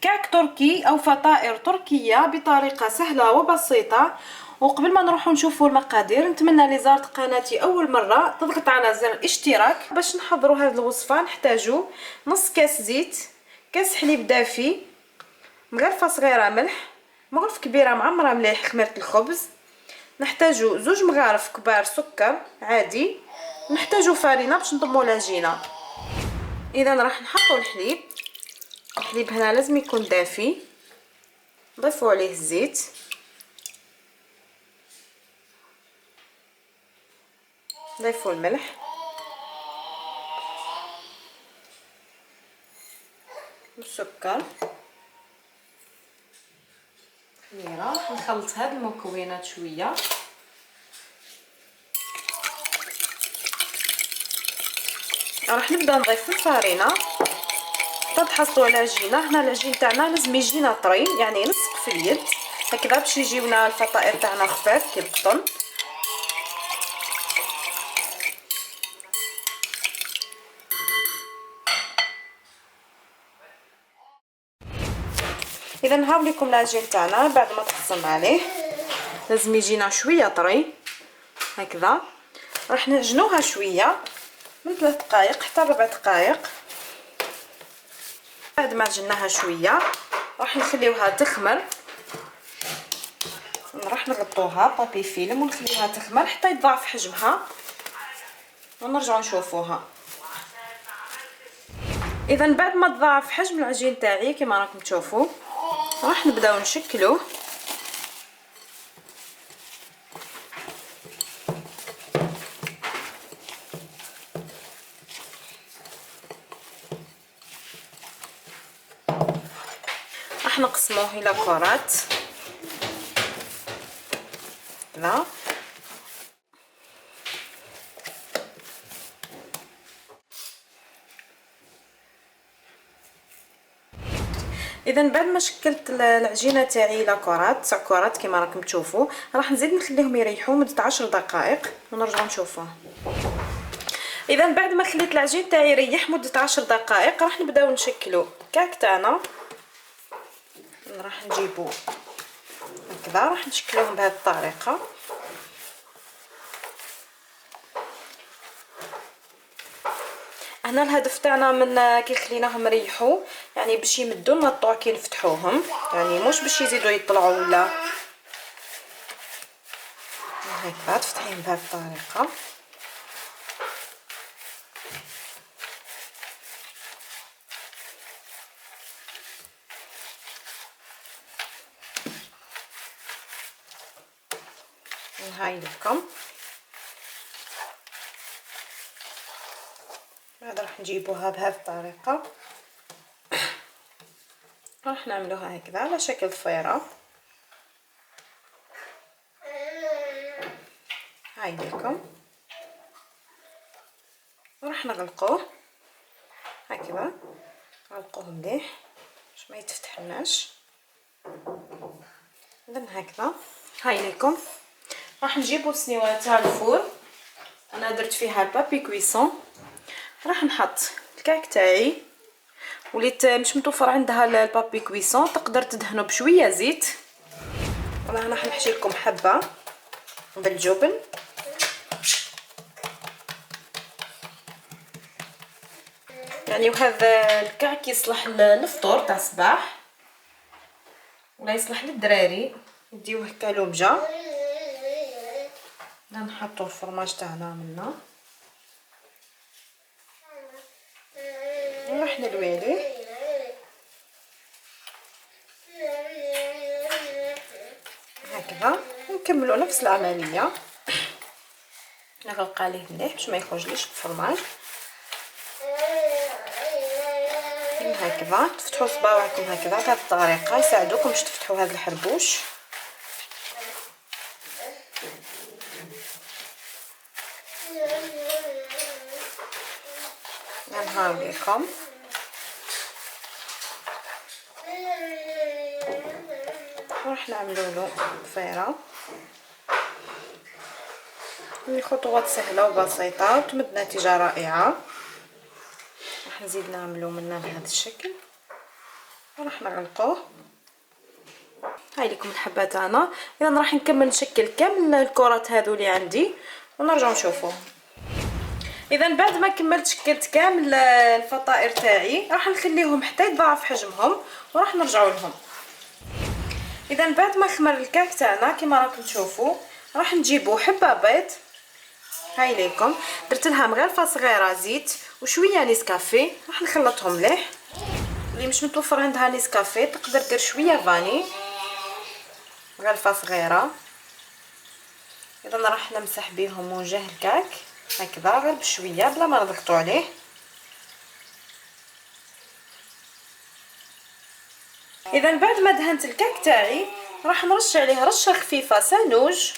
كعك تركي او فطائر تركيه بطريقه سهله وبسيطه. وقبل ما نروح نشوفوا المقادير، نتمنى اللي زارت قناتي اول مره تضغط على زر الاشتراك. باش نحضروا هذه الوصفه نحتاجوا نص كاس زيت، كاس حليب دافي، مغرفه صغيره ملح، مغرفه كبيره معمره مليح خميره الخبز، نحتاجوا 2 مغارف كبار سكر عادي، نحتاجوا فرينه باش نضموا العجينه. اذا راح نحطوا الحليب هنا لازم يكون دافي، نضيفوا عليه الزيت، نضيفوا الملح والسكر، خميره. راح نخلط هاد المكونات شويه. راح نبدا نضيف الفرينه حتى تحصلوا على العجينه. هنا العجين تاعنا لازم يجينا طري، يعني يلصق في اليد هكذا باش يجيونا الفطائر تاعنا خفاف كيبطن. اذا نهاوليكم العجين تاعنا بعد ما تقسم عليه لازم يجينا شويه طري هكذا. راح نعجنوها شويه من 3 دقائق حتى 4 دقائق. بعد ما عجناها شويه راح نخليوها تخمر، راح نغطوها بابي فيلم ونخليها تخمر حتى يتضاعف حجمها ونرجعوا نشوفوها. اذا بعد ما تضاعف حجم العجين تاعي كما راكم تشوفوا راح نبداو نشكلوه. راح نقسموه الى كرات كذا. اذا بعد ما شكلت العجينه تاعي الى كرات 9 كرات كما راكم تشوفوا، راح نزيد نخليهم يريحوا مده 10 دقائق ونرجعوا نشوفوه. اذا بعد ما خليت العجين تاعي يريح مده 10 دقائق راح نبداو نشكلوا الكعك تاعنا. راح نجيبو هكذا، راح نشكلوهم بهذه الطريقه. هنا الهدف تاعنا من كي خليناهم يريحوا يعني باش يمدوا لنا الطوع كي نفتحوهم، يعني مش باش يزيدوا يطلعوا ولا هكذا. تفتحيهم بهذه الطريقه. هاي لكم. بعد راح نجيبوها بهذه الطريقه، راح نعملوها هكذا على شكل ضفيره. هاي لكم. وراح نغلقوه هكذا، نغلقوه مليح باش ما يتفتحلناش. اذا هكذا. هاي لكم. راح نجيبو السنيوه تاع الفور، انا درت فيها البابي كويسون. راح نحط الكعك تاعي، وليت مش متوفر عندها البابي كويسون تقدر تدهنه بشويه زيت. انا راح نحشي لكم حبه بالجبن. يعني وهذا الكعك يصلح للفطور تاع الصباح ولا يصلح للدراري يديوه هكا لوبجا. نحطوا الفرماج تاعنا منا وراح نلوي عليه هكذا. ونكملوا نفس العمليه، نغلق عليه مليح باش ما يخرجليش الفرماج هكذا. تفتحوا صباعكم هكذا بهذه الطريقه يساعدوكم باش تفتحوا هذا الحربوش. نهاوليكم. راح نعملوا له ضفيره. خطوات سهله وبسيطه وتمد نتيجه رائعه. راح نزيد نعملو منها بهذا الشكل راح نغلقوه. هاي لكم الحبه تاعنا. اذا راح نكمل نشكل كامل الكرات هذو اللي عندي ونرجعوا نشوفوهم. اذا بعد ما كملت شكلت كامل الفطائر تاعي راح نخليهم حتى يتضاعف حجمهم وراح نرجعوا لهم. اذا بعد ما خمر الكعك تاعنا كما راكم تشوفوا راح نجيبوا حبه بيض. هاي ليكم درت لها مغرفه صغيره زيت وشويه نسكافيه راح نخلطهم مليح. اللي مش متوفر عندها نسكافيه تقدر دير شويه فاني. مغرفه صغيره. اذا راح نمسح بهم وجه الكعك هكذا غير بشويه بلا ما نضغطوا عليه. اذا بعد ما دهنت الكعك تاعي راح نرش عليه رشه خفيفه سانوج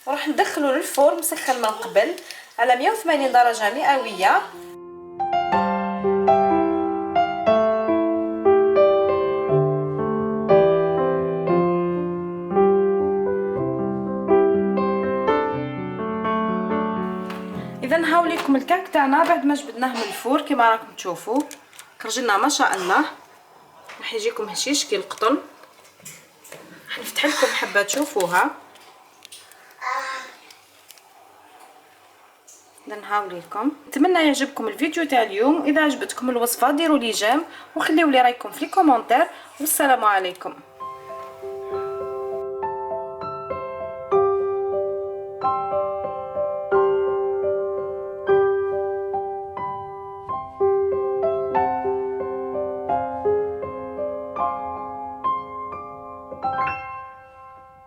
وراح ندخله للفرن مسخن من قبل على 180 درجه مئويه. اذا هاوليكم الكعك تاعنا بعد ما جبدناه من الفرن كما راكم تشوفوا خرج لنا ما شاء الله. راح يجيكم هشيش كي القطن. راح نفتح لكم حبه تشوفوها. نهاوليكم. نتمنى يعجبكم الفيديو تاع اليوم. اذا عجبتكم الوصفه ديروا لي جيم وخليوا لي رايكم في الكومونتير والسلام عليكم.